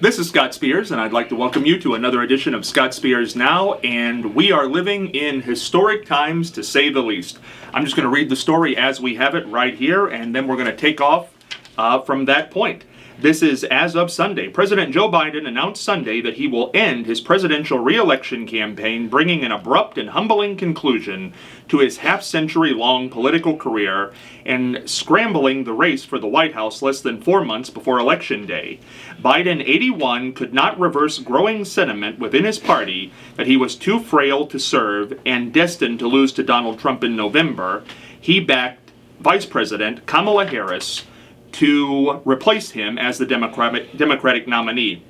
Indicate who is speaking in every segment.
Speaker 1: This is Scott Spears, and I'd like to welcome you to another edition of Scott Spears Now, and we are living in historic times, to say the least. I'm just going to read the story as we have it right here, and then we're going to take off from that point. This is as of Sunday. President Joe Biden announced Sunday that he will end his presidential re-election campaign, bringing an abrupt and humbling conclusion to his half-century-long political career and scrambling the race for the White House less than 4 months before Election Day. Biden, 81, could not reverse growing sentiment within his party that he was too frail to serve and destined to lose to Donald Trump in November. He backed Vice President Kamala Harris to replace him as the Democratic nominee.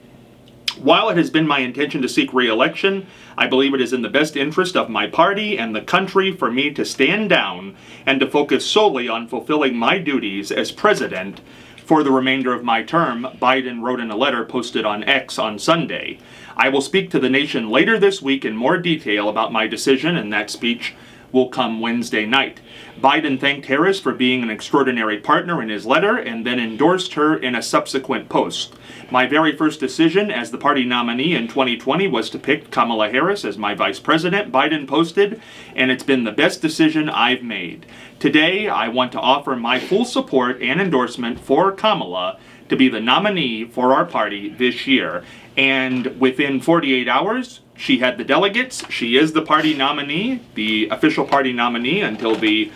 Speaker 1: While it has been my intention to seek re-election, I believe it is in the best interest of my party and the country for me to stand down and to focus solely on fulfilling my duties as president for the remainder of my term, Biden wrote in a letter posted on X on Sunday. I will speak to the nation later this week in more detail about my decision, and that speech will come Wednesday night. Biden thanked Harris for being an extraordinary partner in his letter and then endorsed her in a subsequent post. My very first decision as the party nominee in 2020 was to pick Kamala Harris as my vice president, Biden posted, and it's been the best decision I've made. Today, I want to offer my full support and endorsement for Kamala to be the nominee for our party this year. And within 48 hours, she had the delegates. She is the party nominee, the official party nominee, until the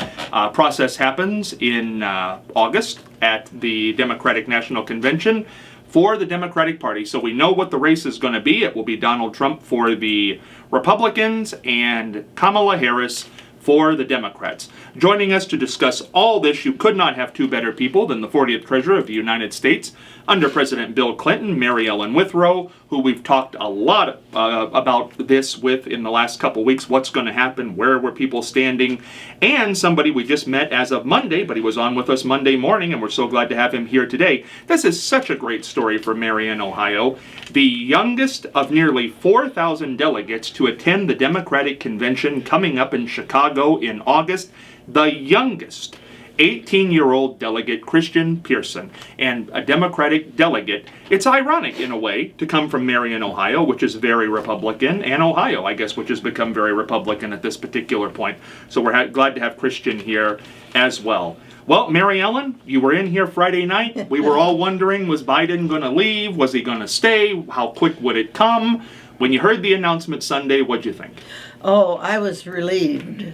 Speaker 1: process happens in August at the Democratic National Convention for the Democratic Party. So we know what the race is going to be. It will be Donald Trump for the Republicans and Kamala Harris for the Democrats. Joining us to discuss all this, you could not have two better people than the 40th Treasurer of the United States under President Bill Clinton, Mary Ellen Withrow, who we've talked a lot about this with in the last couple weeks, what's going to happen, where were people standing, and somebody we just met as of Monday, but he was on with us Monday morning, and we're so glad to have him here today. This is such a great story for Marion, Ohio. The youngest of nearly 4,000 delegates to attend the Democratic Convention coming up in Chicago in August, the youngest 18-year-old delegate, Christian Pearson, and a Democratic delegate. It's ironic, in a way, to come from Marion, Ohio, which is very Republican, and Ohio, I guess, which has become very Republican at this particular point. So we're glad to have Christian here as well. Well, Mary Ellen, you were in here Friday night. We were all wondering, was Biden going to leave? Was he going to stay? How quick would it come? When you heard the announcement Sunday, what'd you think?
Speaker 2: Oh, I was relieved.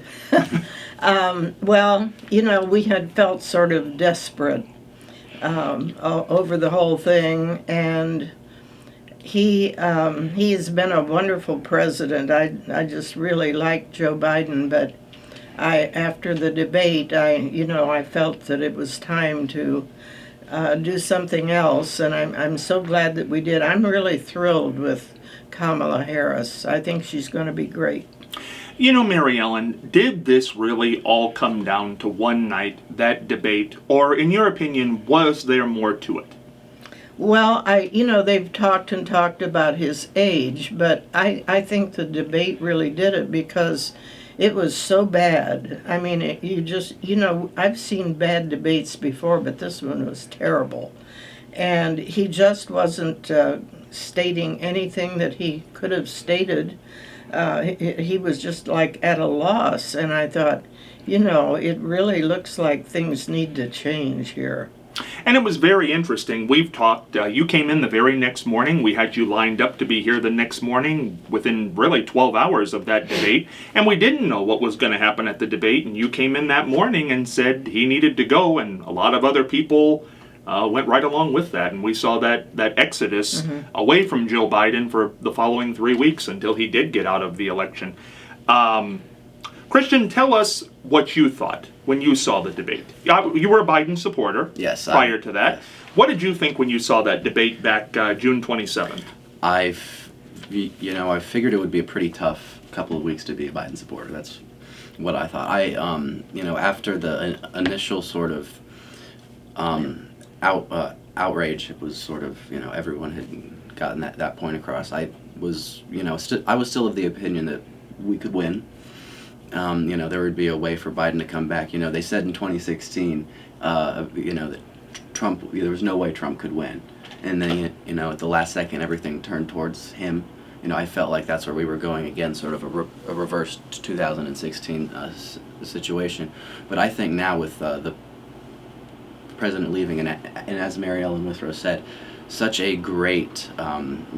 Speaker 2: Well, you know, we had felt sort of desperate over the whole thing, and he's been a wonderful president. I just really like Joe Biden, but after the debate, I felt that it was time to do something else, and I'm so glad that we did. I'm really thrilled with Kamala Harris. I think she's going to be great.
Speaker 1: You know, Mary Ellen, did this really all come down to one night, that debate, or in your opinion, was there more to it?
Speaker 2: Well, they've talked and talked about his age, but I think the debate really did it because it was so bad. I mean, I've seen bad debates before, but this one was terrible. And he just wasn't stating anything that he could have stated. He was just like at a loss, and I thought, it really looks like things need to change here.
Speaker 1: And it was very interesting. We've talked, you came in the very next morning. We had you lined up to be here the next morning within really 12 hours of that debate, and we didn't know what was going to happen at the debate, and you came in that morning and said he needed to go, and a lot of other people went right along with that, and we saw that exodus away from Joe Biden for the following 3 weeks until he did get out of the election. Christian, tell us what you thought when you saw the debate. You were a Biden supporter.
Speaker 3: Yes.
Speaker 1: Prior to that.
Speaker 3: Yes.
Speaker 1: What did you think when you saw that debate back June 27th?
Speaker 3: I figured it would be a pretty tough couple of weeks to be a Biden supporter. That's what I thought. After the initial sort of outrage, it was sort of, everyone had gotten that point across. I was still of the opinion that we could win. There would be a way for Biden to come back. They said in 2016, that Trump, there was no way Trump could win. and then at the last second everything turned towards him. I felt like that's where we were going again, sort of a reverse 2016 situation. But I think now with the president leaving, and as Mary Ellen Withrow said, such a great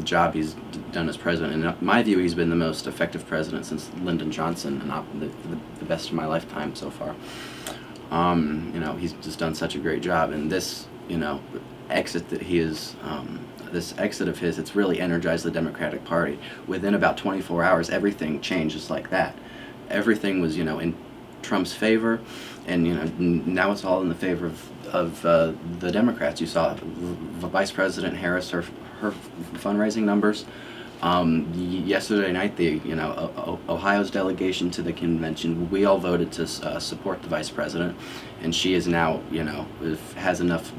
Speaker 3: job he's done as president. And in my view, he's been the most effective president since Lyndon Johnson, and the best of my lifetime so far. He's just done such a great job, and this, exit that he is. This exit of his, it's really energized the Democratic Party. Within about 24 hours, everything changes like that. Everything was, in Trump's favor, and now it's all in the favor of the Democrats. You saw Vice President Harris, her fundraising numbers. Yesterday night, Ohio's delegation to the convention, we all voted to support the Vice President, and she is now, has enough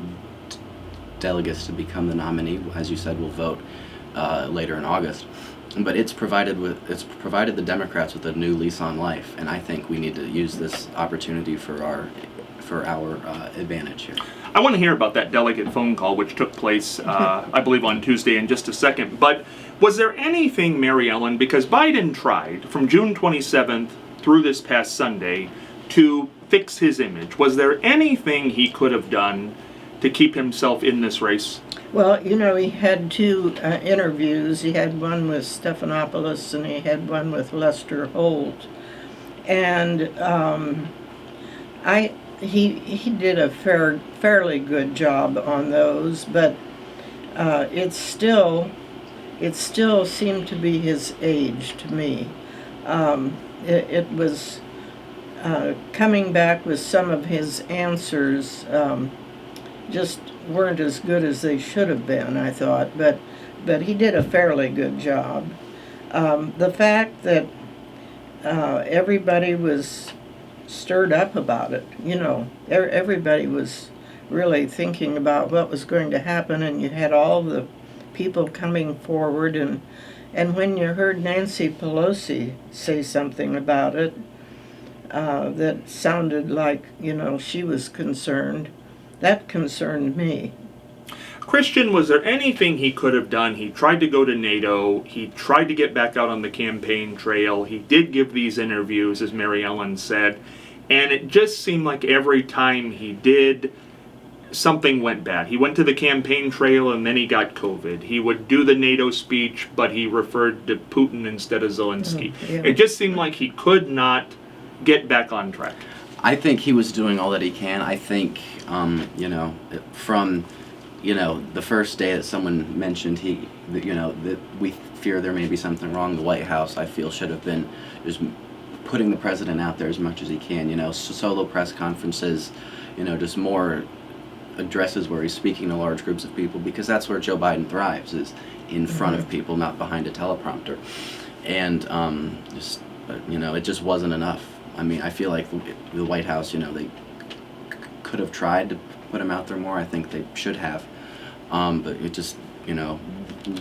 Speaker 3: delegates to become the nominee. As you said, we'll vote later in August. But it's provided the Democrats with a new lease on life, and I think we need to use this opportunity for our advantage here.
Speaker 1: I want to hear about that delegate phone call, which took place, I believe, on Tuesday in just a second. But was there anything, Mary Ellen, because Biden tried from June 27th through this past Sunday to fix his image, was there anything he could have done to keep himself in this race?
Speaker 2: Well, he had two interviews. He had one with Stephanopoulos and he had one with Lester Holt. And he did a fairly good job on those, but it still seemed to be his age to me. It was coming back with some of his answers just weren't as good as they should have been, I thought, but he did a fairly good job. The fact that everybody was stirred up about it, everybody was really thinking about what was going to happen, and you had all the people coming forward, and when you heard Nancy Pelosi say something about it that sounded like, she was concerned, that concerned me.
Speaker 1: Christian, was there anything he could have done? He tried to go to NATO. He tried to get back out on the campaign trail. He did give these interviews, as Mary Ellen said. And it just seemed like every time he did, something went bad. He went to the campaign trail and then he got COVID. He would do the NATO speech, but he referred to Putin instead of Zelensky.
Speaker 2: Yeah.
Speaker 1: It just seemed like he could not get back on track.
Speaker 3: I think he was doing all that he can. I think, from, the first day that someone mentioned that we fear there may be something wrong, the White House, I feel, should have been just putting the president out there as much as he can. Solo press conferences, just more addresses where he's speaking to large groups of people, because that's where Joe Biden thrives, is in front of people, not behind a teleprompter. And it just wasn't enough. I mean, I feel like the White House, they could have tried to put him out there more. I think they should have, but it just,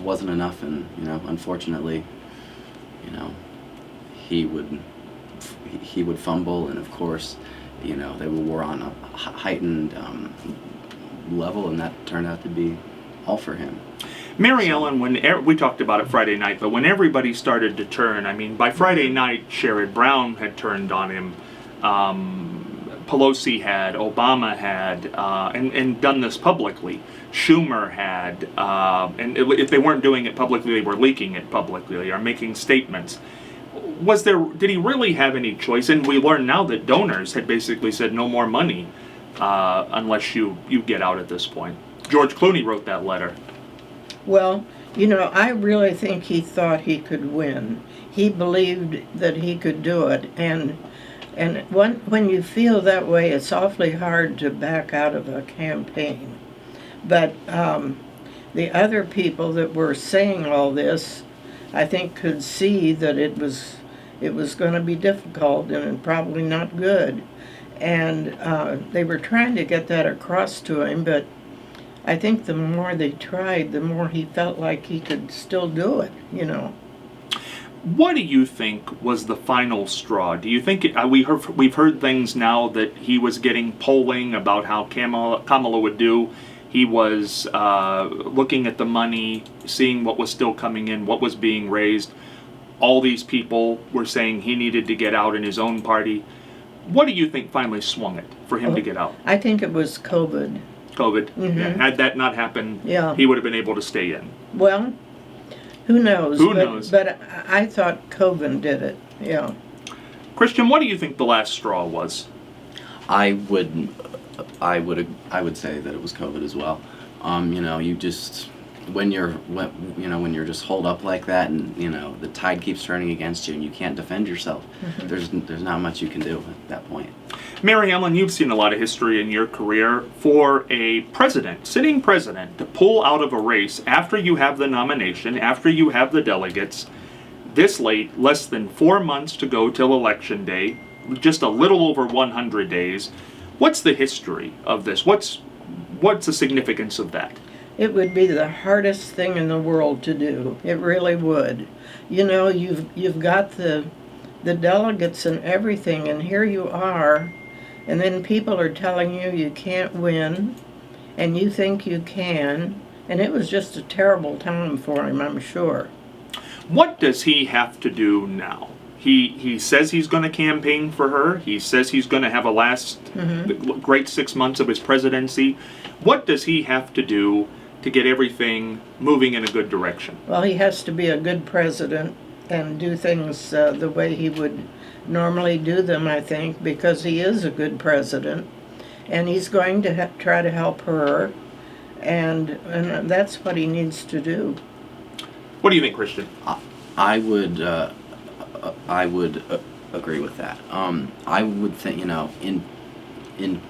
Speaker 3: wasn't enough. And unfortunately, he would fumble, and of course, they were on a heightened level, and that turned out to be all for him.
Speaker 1: Mary Ellen, when we talked about it Friday night, but when everybody started to turn, I mean, by Friday night, Sherrod Brown had turned on him, Pelosi had, Obama had, and done this publicly. Schumer had, and if they weren't doing it publicly, they were leaking it publicly or making statements. Did he really have any choice? And we learn now that donors had basically said no more money unless you get out at this point. George Clooney wrote that letter.
Speaker 2: Well, I really think he thought he could win. He believed that he could do it, and when you feel that way, it's awfully hard to back out of a campaign. But the other people that were saying all this, I think, could see that it was going to be difficult and probably not good, and they were trying to get that across to him, but I think the more they tried, the more he felt like he could still do it,
Speaker 1: What do you think was the final straw? Do you think we've heard things now that he was getting polling about how Kamala would do? He was looking at the money, seeing what was still coming in, what was being raised. All these people were saying he needed to get out in his own party. What do you think finally swung it for him to get out?
Speaker 2: I think it was COVID.
Speaker 1: COVID. Yeah. Had that not happened,
Speaker 2: Yeah.
Speaker 1: he would have been able to stay in.
Speaker 2: Well, who knows?
Speaker 1: Who knows?
Speaker 2: But I thought COVID did it. Yeah.
Speaker 1: Christian, what do you think the last straw was?
Speaker 3: I would say that it was COVID as well. You just when you're just holed up like that, and the tide keeps turning against you, and you can't defend yourself. There's not much you can do at that point.
Speaker 1: Mary Ellen, you've seen a lot of history in your career. For a president, sitting president, to pull out of a race after you have the nomination, after you have the delegates, this late, less than 4 months to go till Election Day, just a little over 100 days. What's the history of this? What's the significance of that?
Speaker 2: It would be the hardest thing in the world to do. It really would. You've got the delegates and everything, and here you are, and then people are telling you can't win, and you think you can, and it was just a terrible time for him, I'm sure.
Speaker 1: What does he have to do now? He says he's going to campaign for her. He says he's going to have a last great 6 months of his presidency. What does he have to do to get everything moving in a good direction?
Speaker 2: Well, he has to be a good president and do things the way he would normally do them, I think, because he is a good president. And he's going to try to help her, and that's what he needs to do.
Speaker 1: What do you think, Christian?
Speaker 3: I would agree with that. I would think, in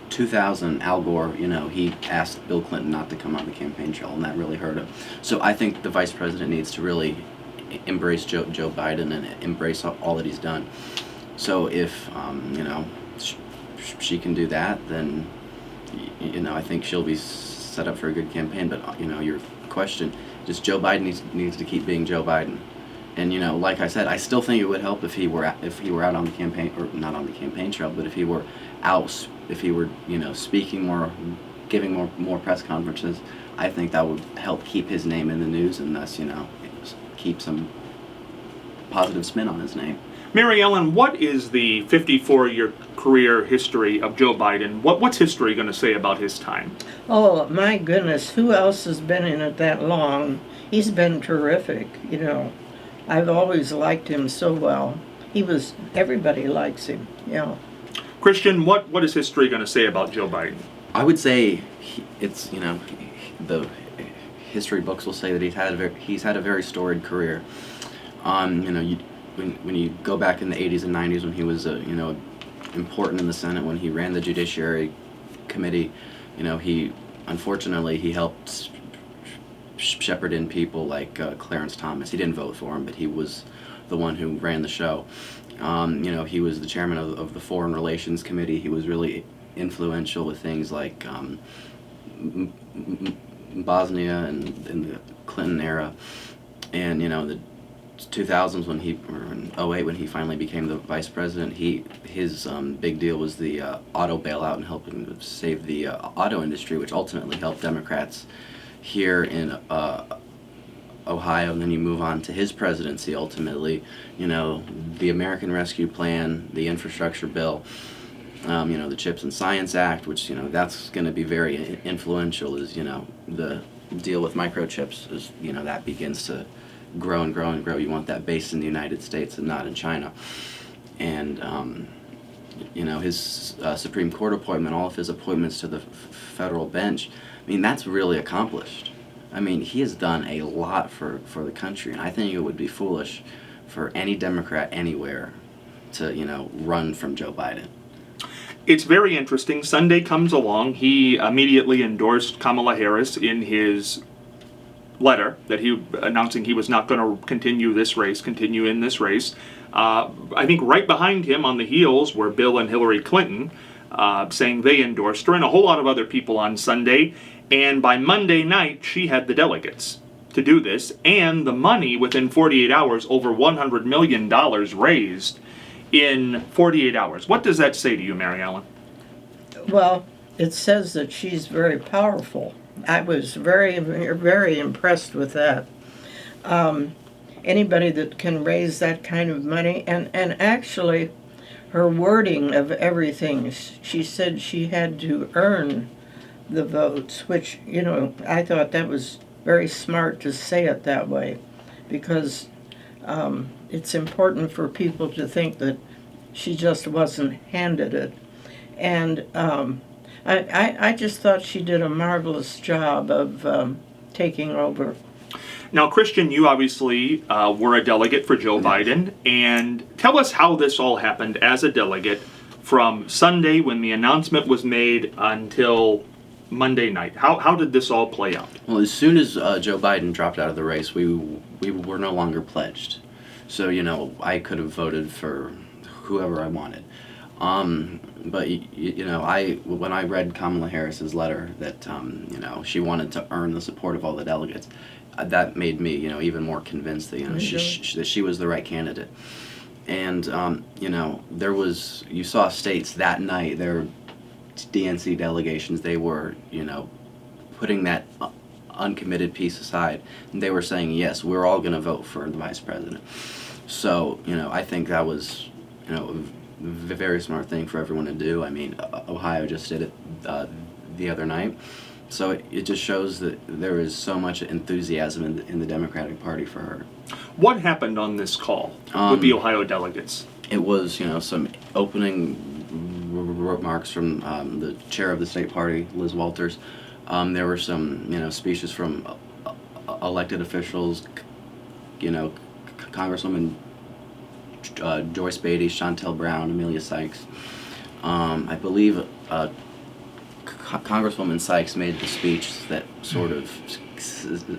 Speaker 3: 2000, Al Gore, he asked Bill Clinton not to come on the campaign trail, and that really hurt him. So I think the vice president needs to really embrace Joe Biden and embrace all that he's done. So if, she can do that, then, I think she'll be set up for a good campaign. But, your question, just Joe Biden needs to keep being Joe Biden. And like I said, I still think it would help if he were out on the campaign, or not on the campaign trail, but if he were out, if he were speaking more, giving more press conferences. I think that would help keep his name in the news, and thus keep some positive spin on his name.
Speaker 1: Mary Ellen, what is the 54-year career history of Joe Biden? What's history going to say about his time?
Speaker 2: Oh, my goodness, who else has been in it that long? He's been terrific, I've always liked him so well. Everybody likes him, yeah.
Speaker 1: Christian, what is history going to say about Joe Biden?
Speaker 3: I would say the history books will say that he's had a very storied career. When you go back in the 80s and 90s, when he was important in the Senate, when he ran the Judiciary Committee, he helped shepherd in people like Clarence Thomas. He didn't vote for him, but he was the one who ran the show. He was the chairman of the Foreign Relations Committee. He was really influential with things like Bosnia and in the Clinton era, and the 2000s or in 08 when he finally became the vice president. His big deal was the auto bailout and helping save the auto industry, which ultimately helped Democrats here in Ohio. And then you move on to his presidency. Ultimately, the American Rescue Plan, the infrastructure bill, the CHIPS and Science Act, which that's going to be very influential. Is the deal with microchips is that begins to grow and grow and grow. You want that based in the United States and not in China. And his Supreme Court appointment, all of his appointments to the federal bench, that's really accomplished. He has done a lot for the country, and I think it would be foolish for any Democrat anywhere to run from Joe Biden.
Speaker 1: It's very interesting. Sunday comes along. He immediately endorsed Kamala Harris in his letter that he announcing he was not going to continue in this race. I think right behind him on the heels were Bill and Hillary Clinton, saying they endorsed her, and a whole lot of other people on Sunday. And by Monday night, she had the delegates to do this, and the money within 48 hours, over $100 million raised in 48 hours. What does that say to you, Mary Ellen?
Speaker 2: Well, it says that she's very powerful. I was very, very impressed with that. Anybody that can raise that kind of money, and actually, her wording of everything, she said she had to earn the votes, which, I thought that was very smart to say it that way, because it's important for people to think that she just wasn't handed it. And I just thought she did a marvelous job of taking over.
Speaker 1: Now, Christian, you obviously were a delegate for Joe Biden, and tell us how this all happened as a delegate from Sunday when the announcement was made until Monday night. How did this all play out?
Speaker 3: Well, as soon as Joe Biden dropped out of the race, we were no longer pledged. So, I could have voted for whoever I wanted. But, when I read Kamala Harris's letter that, she wanted to earn the support of all the delegates, that made me, even more convinced that, that she was the right candidate. And, you saw states that night, their DNC delegations, they were, putting that uncommitted piece aside, and they were saying, yes, we're all going to vote for the vice president. So, I think that was, a very smart thing for everyone to do. I mean, Ohio just did it the other night. So it just shows that there is so much enthusiasm in the Democratic Party for her.
Speaker 1: What happened on this call with the Ohio delegates?
Speaker 3: It was, some opening remarks from the chair of the state party, Liz Walters. There were some, speeches from elected officials, Congresswoman Joyce Beatty, Chantel Brown, Amelia Sykes. I believe Congresswoman Sykes made the speech that sort of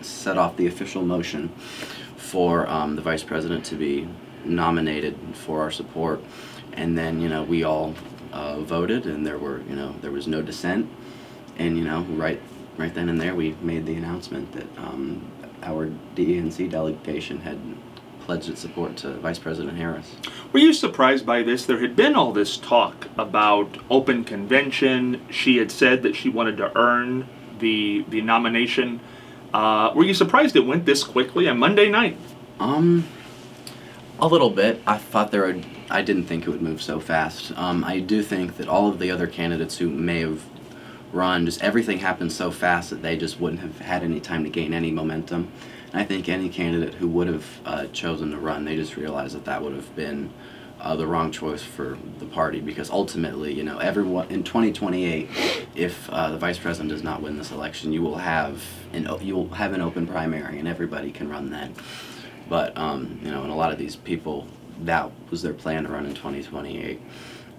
Speaker 3: set off the official motion for the vice president to be nominated for our support. And then, we all voted, and there was no dissent. And, right then and there, we made the announcement that our DNC delegation had pledged its support to Vice President Harris.
Speaker 1: Were you surprised by this? There had been all this talk about open convention. She had said that she wanted to earn the nomination. Were you surprised it went this quickly on Monday night?
Speaker 3: A little bit. I didn't think it would move so fast. I do think that all of the other candidates who may have run, just everything happened so fast that they just wouldn't have had any time to gain any momentum. And I think any candidate who would have chosen to run, they just realized that would have been the wrong choice for the party, because ultimately, everyone in 2028, if the vice president does not win this election, you will have an open primary, and everybody can run then. But and a lot of these people, that was their plan to run in 2028.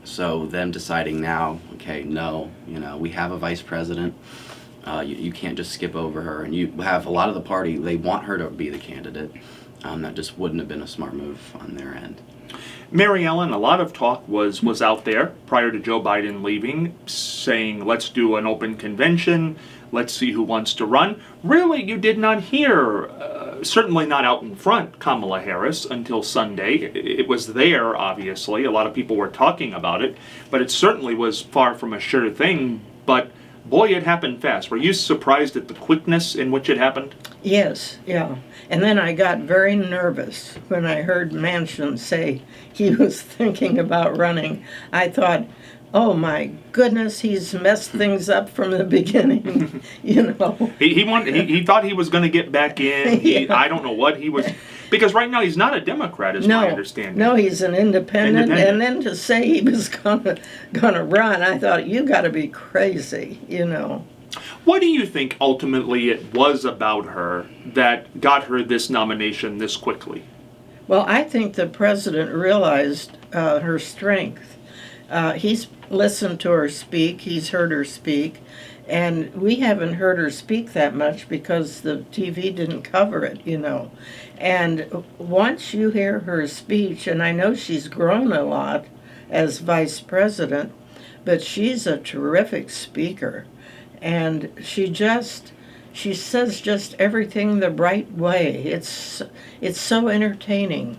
Speaker 3: So them deciding now, okay, no, we have a vice president. You can't just skip over her, and you have a lot of the party, they want her to be the candidate. That just wouldn't have been a smart move on their end.
Speaker 1: Mary Ellen, a lot of talk was out there prior to Joe Biden leaving, saying, let's do an open convention, let's see who wants to run. Really, you did not hear, certainly not out in front, Kamala Harris until Sunday. It was there, obviously. A lot of people were talking about it, but it certainly was far from a sure thing. But boy, it happened fast. Were you surprised at the quickness in which it happened?
Speaker 2: Yes, yeah. And then I got very nervous when I heard Manchin say he was thinking about running. I thought, oh my goodness, he's messed things up from the beginning,
Speaker 1: He thought he was going to get back in.
Speaker 2: Yeah.
Speaker 1: I don't know what he was, because right now he's not a Democrat, is my understanding.
Speaker 2: No, he's an independent. And then to say he was gonna run, I thought, you got to be crazy,
Speaker 1: What do you think ultimately it was about her that got her this nomination this quickly?
Speaker 2: Well, I think the president realized her strength. He's listened to her speak, he's heard her speak, and we haven't heard her speak that much because the TV didn't cover it, And once you hear her speech, and I know she's grown a lot as vice president, but she's a terrific speaker. And she says just everything the right way. It's so entertaining.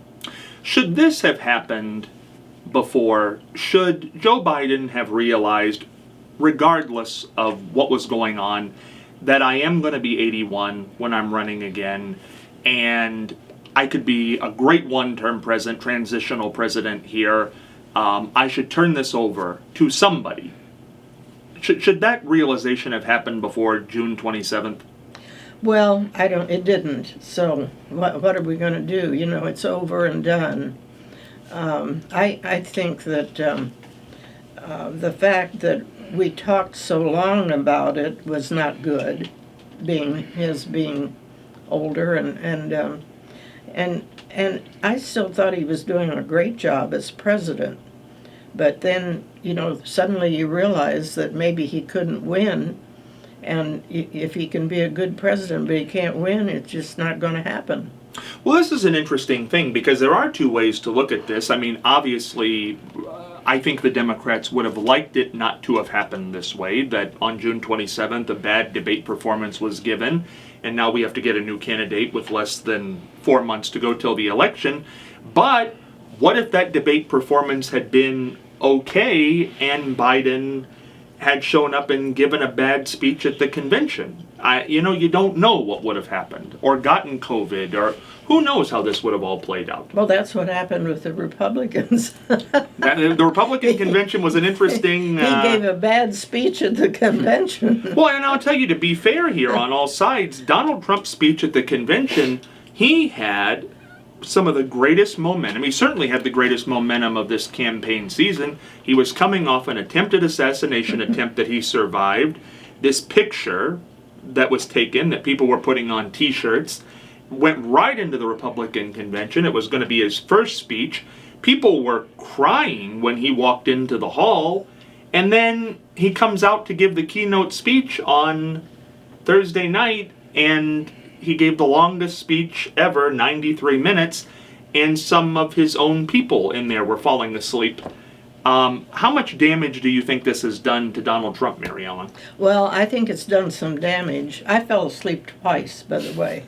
Speaker 1: Should this have happened before? Should Joe Biden have realized regardless of what was going on, that I am going to be 81 when I'm running again, and I could be a great one-term president, transitional president here. I should turn this over to somebody. Should that realization have happened before June 27th?
Speaker 2: Well, it didn't. So what are we going to do? You know, it's over and done. I think that the fact that we talked so long about it was not good, being older, and I still thought he was doing a great job as president. But then, you know, suddenly you realize that maybe he couldn't win, and if he can be a good president but he can't win, it's just not going to happen.
Speaker 1: Well, this is an interesting thing because there are two ways to look at this. I mean, obviously, I think the Democrats would have liked it not to have happened this way, that on June 27th a bad debate performance was given, and now we have to get a new candidate with less than 4 months to go till the election. But what if that debate performance had been okay and Biden had shown up and given a bad speech at the convention? You don't know what would have happened, or gotten COVID, or who knows how this would have all played out.
Speaker 2: Well, that's what happened with the Republicans.
Speaker 1: The Republican convention was an interesting...
Speaker 2: He gave a bad speech at the convention.
Speaker 1: Well, and I'll tell you, to be fair here on all sides, Donald Trump's speech at the convention, he had some of the greatest momentum. He certainly had the greatest momentum of this campaign season. He was coming off an attempted assassination attempt that he survived. This picture that was taken, that people were putting on t-shirts, went right into the Republican convention. It was going to be his first speech. People were crying when he walked into the hall, and then he comes out to give the keynote speech on Thursday night, and he gave the longest speech ever, 93 minutes, and some of his own people in there were falling asleep. How much damage do you think this has done to Donald Trump, Mary Ellen?
Speaker 2: Well, I think it's done some damage. I fell asleep twice, by the way,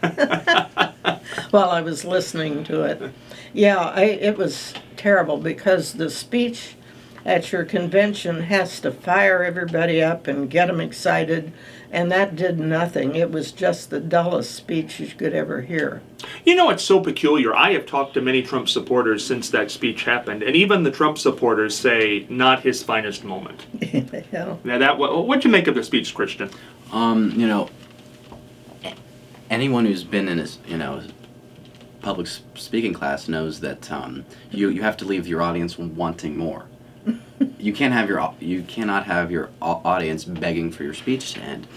Speaker 2: while I was listening to it. Yeah, it was terrible because the speech at your convention has to fire everybody up and get them excited, and that did nothing. It was just the dullest speech you could ever hear.
Speaker 1: You know, it's so peculiar. I have talked to many Trump supporters since that speech happened, and even the Trump supporters say not his finest moment.
Speaker 2: Yeah.
Speaker 1: Now, what'd you make of the speech, Christian?
Speaker 3: Anyone who's been in a public speaking class knows that you have to leave your audience wanting more. You cannot have your audience begging for your speech to end.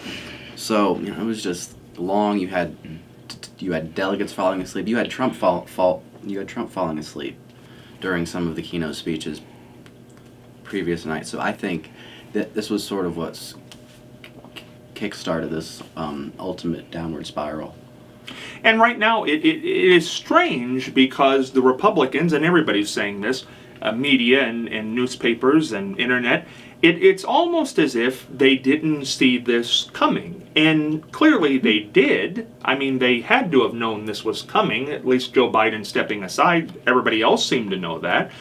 Speaker 3: So it was just long. You had delegates falling asleep. You had Trump falling asleep during some of the keynote speeches previous night. So I think that this was sort of what's kick-started this ultimate downward spiral.
Speaker 1: And right now, it is strange because the Republicans, and everybody's saying this, media and newspapers and internet, it's almost as if they didn't see this coming. And clearly they did. I mean, they had to have known this was coming, at least Joe Biden stepping aside. Everybody else seemed to know that.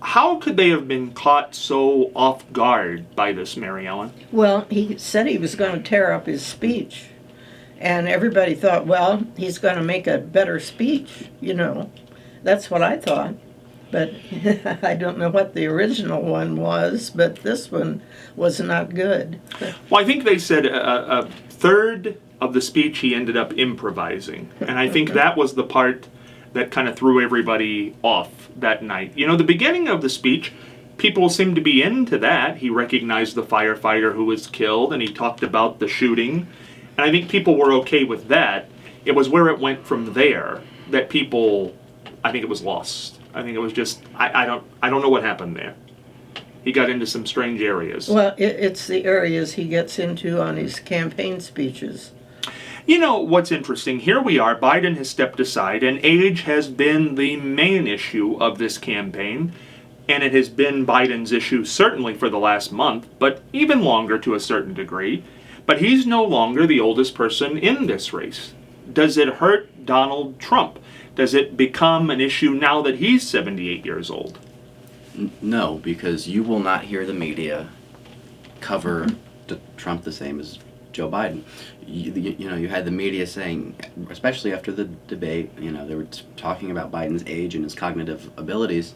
Speaker 1: How could they have been caught so off guard by this, Mary Ellen?
Speaker 2: Well, he said he was going to tear up his speech. And everybody thought, well, he's going to make a better speech, That's what I thought. But I don't know what the original one was, but this one was not good.
Speaker 1: Well, I think they said a third of the speech he ended up improvising. And I think that was the part that kind of threw everybody off that night. The beginning of the speech, people seemed to be into that. He recognized the firefighter who was killed, and he talked about the shooting. And I think people were okay with that. It was where it went from there that I think it was lost. I think it was just, I don't know what happened there. He got into some strange areas.
Speaker 2: Well, it's the areas he gets into on his campaign speeches.
Speaker 1: What's interesting, here we are, Biden has stepped aside, and age has been the main issue of this campaign, and it has been Biden's issue certainly for the last month, but even longer to a certain degree. But he's no longer the oldest person in this race. Does it hurt Donald Trump? Does it become an issue now that he's 78 years old?
Speaker 3: No, because you will not hear the media cover Trump the same as Joe Biden. You had the media saying, especially after the debate, they were talking about Biden's age and his cognitive abilities,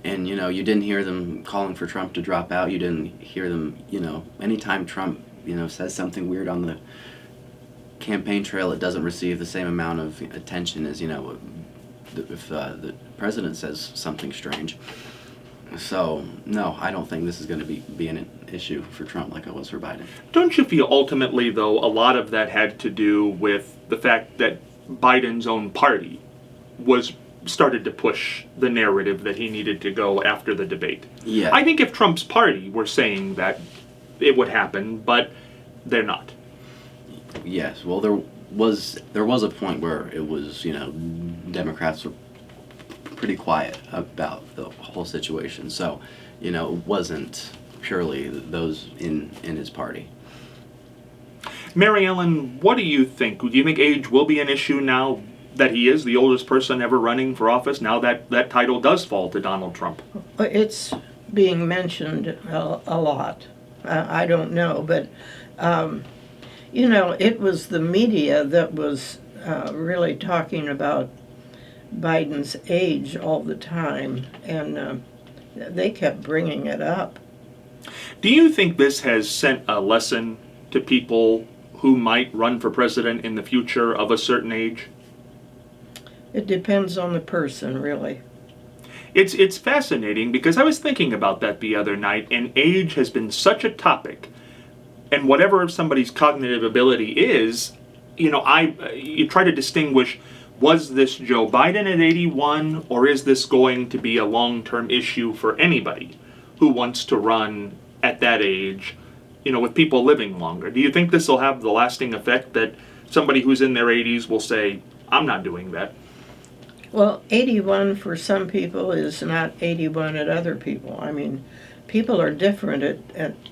Speaker 3: and you didn't hear them calling for Trump to drop out. You didn't hear them, anytime Trump, says something weird on the campaign trail, it doesn't receive the same amount of attention as, if the president says something strange. So, no, I don't think this is going to be an issue for Trump like it was for Biden.
Speaker 1: Don't you feel ultimately, though, a lot of that had to do with the fact that Biden's own party started to push the narrative that he needed to go after the debate?
Speaker 3: Yeah.
Speaker 1: I think if Trump's party were saying that, it would happen, but they're not.
Speaker 3: Yes, well, there was a point where it was, Democrats were pretty quiet about the whole situation. So, it wasn't purely those in his party.
Speaker 1: Mary Ellen, what do you think? Do you think age will be an issue now that he is the oldest person ever running for office, now that that title does fall to Donald Trump?
Speaker 2: It's being mentioned a lot. I don't know, but it was the media that was really talking about Biden's age all the time, and they kept bringing it up.
Speaker 1: Do you think this has sent a lesson to people who might run for president in the future of a certain age?
Speaker 2: It depends on the person, really.
Speaker 1: It's fascinating because I was thinking about that the other night, and age has been such a topic. And whatever somebody's cognitive ability is, you try to distinguish, was this Joe Biden at 81, or is this going to be a long-term issue for anybody who wants to run at that age, with people living longer? Do you think this will have the lasting effect that somebody who's in their 80s will say, I'm not doing that?
Speaker 2: Well, 81 for some people is not 81 at other people. I mean, people are different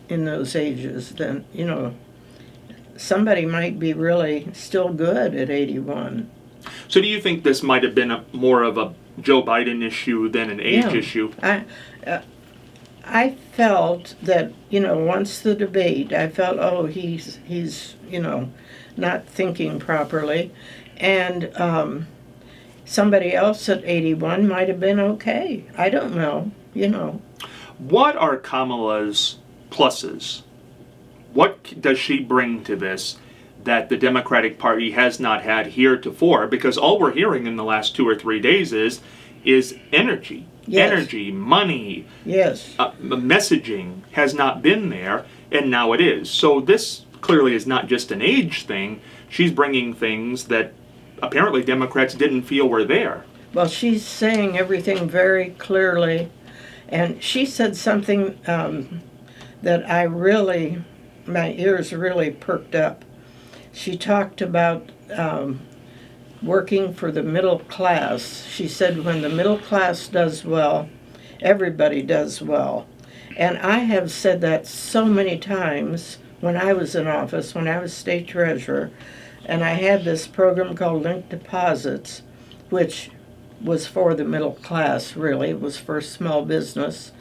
Speaker 2: in those ages than, somebody might be really still good at 81.
Speaker 1: So do you think this might have been more of a Joe Biden issue than an age issue?
Speaker 2: I felt that, once the debate, I felt, he's not thinking properly. And somebody else at 81 might have been okay. I don't know,
Speaker 1: What are Kamala's pluses? What does she bring to this that the Democratic Party has not had heretofore? Because all we're hearing in the last 2 or 3 days is energy.
Speaker 2: Yes.
Speaker 1: Energy, money,
Speaker 2: Yes.
Speaker 1: messaging has not been there, and now it is. So this clearly is not just an age thing. She's bringing things that apparently Democrats didn't feel were there.
Speaker 2: Well, she's saying everything very clearly, and she said something that my ears really perked up. She talked about working for the middle class. She said when the middle class does well, everybody does well. And I have said that so many times when I was in office, when I was state treasurer, and I had this program called Linked Deposits, which was for the middle class, really. It was for small business.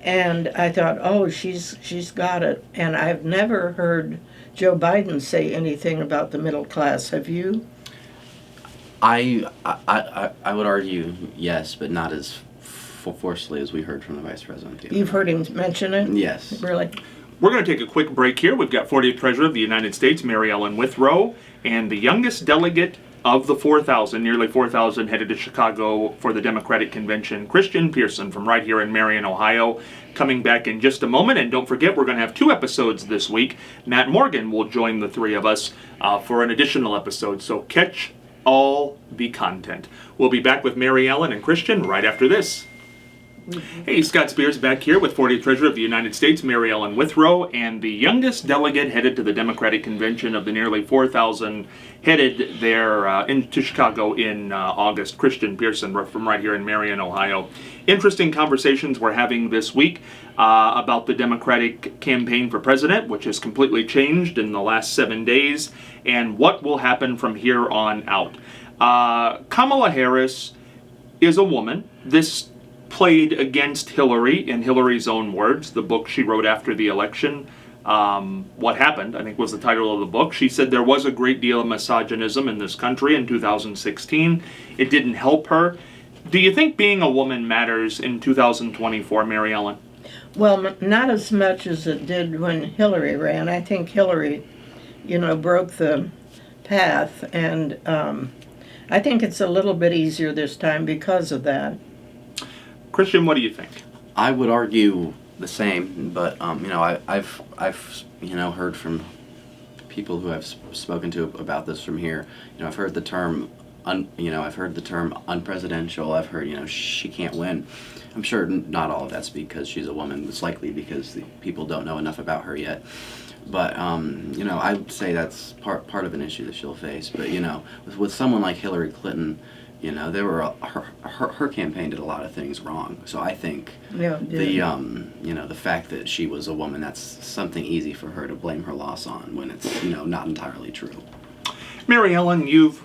Speaker 2: And I thought, she's got it. And I've never heard Joe Biden say anything about the middle class. Have you?
Speaker 3: I would argue yes, but not as forcefully as we heard from the Vice President.
Speaker 2: You've heard him mention it?
Speaker 3: Yes.
Speaker 2: Really?
Speaker 1: We're going to take a quick break here. We've got 40th Treasurer of the United States, Mary Ellen Withrow, and the youngest delegate of the 4,000, nearly 4,000, headed to Chicago for the Democratic Convention, Christian Pearson, from right here in Marion, Ohio, coming back in just a moment. And don't forget, we're going to have 2 episodes this week. Matt Morgan will join the 3 of us for an additional episode, so catch all the content. We'll be back with Mary Ellen and Christian right after this. Hey, Scott Spears back here with 40th Treasurer of the United States, Mary Ellen Withrow, and the youngest delegate headed to the Democratic Convention of the nearly 4,000 headed there into Chicago in August, Christian Pearson from right here in Marion, Ohio. Interesting conversations we're having this week about the Democratic campaign for president, which has completely changed in the last 7 days, and what will happen from here on out. Kamala Harris is a woman. This played against Hillary, in Hillary's own words, the book she wrote after the election, What Happened, I think was the title of the book. She said there was a great deal of misogynism in this country in 2016. It didn't help her. Do you think being a woman matters in 2024, Mary Ellen?
Speaker 2: Well, not as much as it did when Hillary ran. I think Hillary, broke the path, and I think it's a little bit easier this time because of that.
Speaker 1: Christian, what do you think?
Speaker 3: I would argue the same, but I've heard from people who I've spoken to about this from here. I've heard the term unpresidential. I've heard she can't win. I'm sure not all of that's because she's a woman. It's likely because the people don't know enough about her yet. But I would say that's part of an issue that she'll face. But with someone like Hillary Clinton, there were her campaign did a lot of things wrong. So I think the fact that she was a woman, that's something easy for her to blame her loss on when it's not entirely true.
Speaker 1: Mary Ellen, you've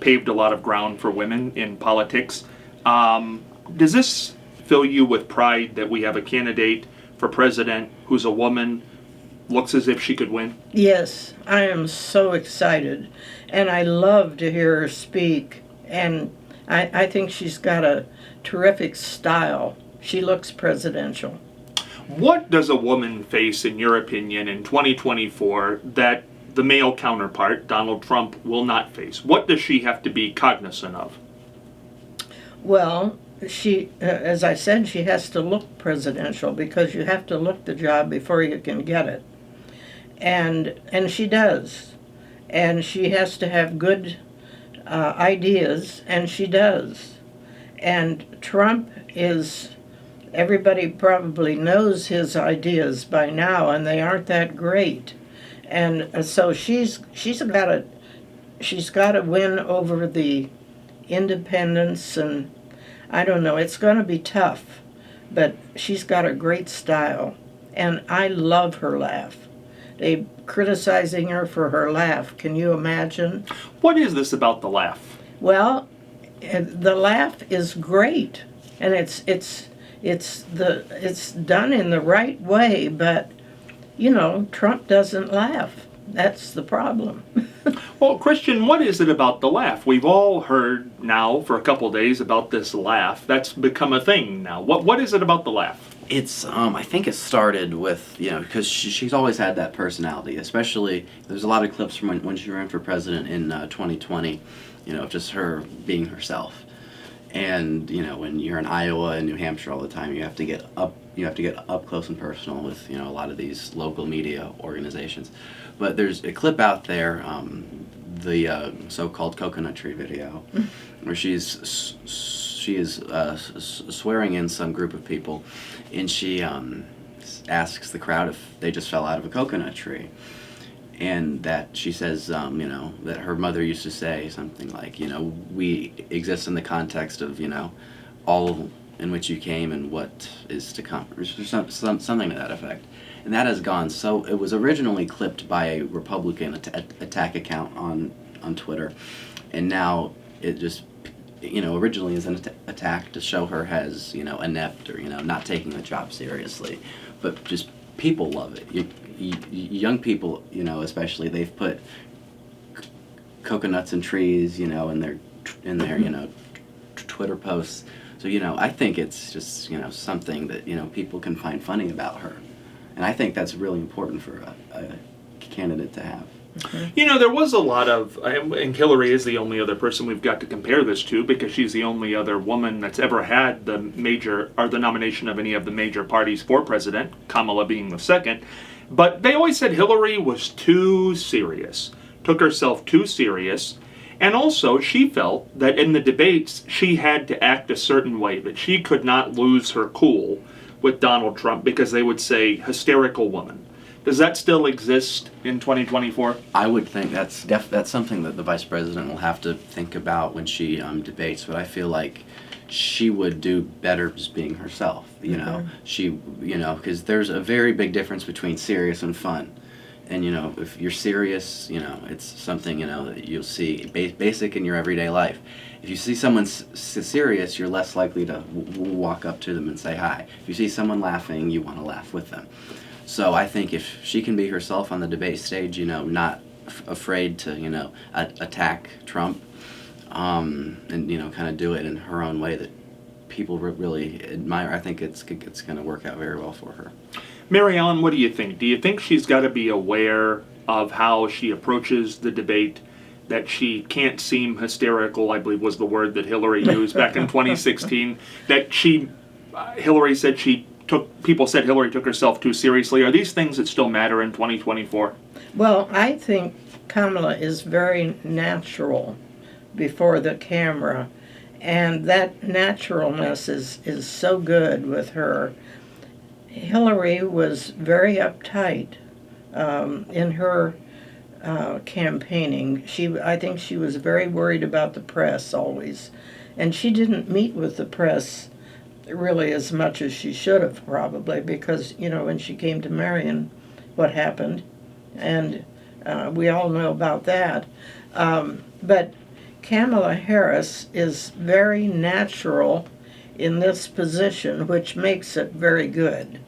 Speaker 1: paved a lot of ground for women in politics. Does this fill you with pride that we have a candidate for president who's a woman, looks as if she could win?
Speaker 2: Yes, I am so excited, and I love to hear her speak, and I think she's got a terrific style. She looks presidential.
Speaker 1: What does a woman face, in your opinion, in 2024 that the male counterpart, Donald Trump, will not face? What does she have to be cognizant of?
Speaker 2: Well, she, as I said, she has to look presidential because you have to look the job before you can get it. And she does. And she has to have good ideas, and she does. And Trump everybody probably knows his ideas by now, and they aren't that great. And so she's got to win over the independents, and I don't know, it's going to be tough, but she's got a great style, and I love her laugh. They criticizing her for her laugh. Can you imagine?
Speaker 1: What is this about the laugh?
Speaker 2: Well, the laugh is great, and it's done in the right way, but Trump doesn't laugh. That's the problem.
Speaker 1: Well, Christian, what is it about the laugh? We've all heard now for a couple of days about this laugh. That's become a thing now. What is it about the laugh?
Speaker 3: It's I think it started with because she's always had that personality. Especially there's a lot of clips from when she ran for president in 2020. Just her being herself. And when you're in Iowa and New Hampshire all the time, you have to get up close and personal with a lot of these local media organizations. But there's a clip out there, the so-called coconut tree video, where she is swearing in some group of people, and she asks the crowd if they just fell out of a coconut tree. And that she says, that her mother used to say something like, we exist in the context of, all in which you came and what is to come, or something to that effect. And that has gone so. It was originally clipped by a Republican attack account on Twitter, and now it just, originally is an attack to show her as, inept or, not taking the job seriously, but just people love it. Young people, especially, they've put coconuts and trees, in their Twitter posts. So I think it's just something that people can find funny about her, and I think that's really important for a candidate to have.
Speaker 1: There was a lot of, and Hillary is the only other person we've got to compare this to because she's the only other woman that's ever had the nomination of any of the major parties for president, Kamala being the second. But they always said Hillary was too serious, took herself too serious, and also she felt that in the debates she had to act a certain way, that she could not lose her cool with Donald Trump because they would say hysterical woman. Does that still exist in 2024? I
Speaker 3: would think that's something that the vice president will have to think about when she debates, but I feel like she would do better just being herself, because there's a very big difference between serious and fun. And, if you're serious, it's something, that you'll see basic in your everyday life. If you see someone serious, you're less likely to walk up to them and say hi. If you see someone laughing, you want to laugh with them. So I think if she can be herself on the debate stage, not afraid to, attack Trump, and, kind of do it in her own way that people really admire, I think it's going to work out very well for her.
Speaker 1: Mary Ellen, what do you think? Do you think she's got to be aware of how she approaches the debate, that she can't seem hysterical, I believe was the word that Hillary used back in 2016, that Hillary said people said Hillary took herself too seriously? Are these things that still matter in 2024?
Speaker 2: Well, I think Kamala is very natural before the camera, and that naturalness is so good with her. Hillary was very uptight in her campaigning. I think she was very worried about the press always, and she didn't meet with the press really as much as she should have, probably, because when she came to Marion, what happened, and we all know about that. But Kamala Harris is very natural in this position, which makes it very good.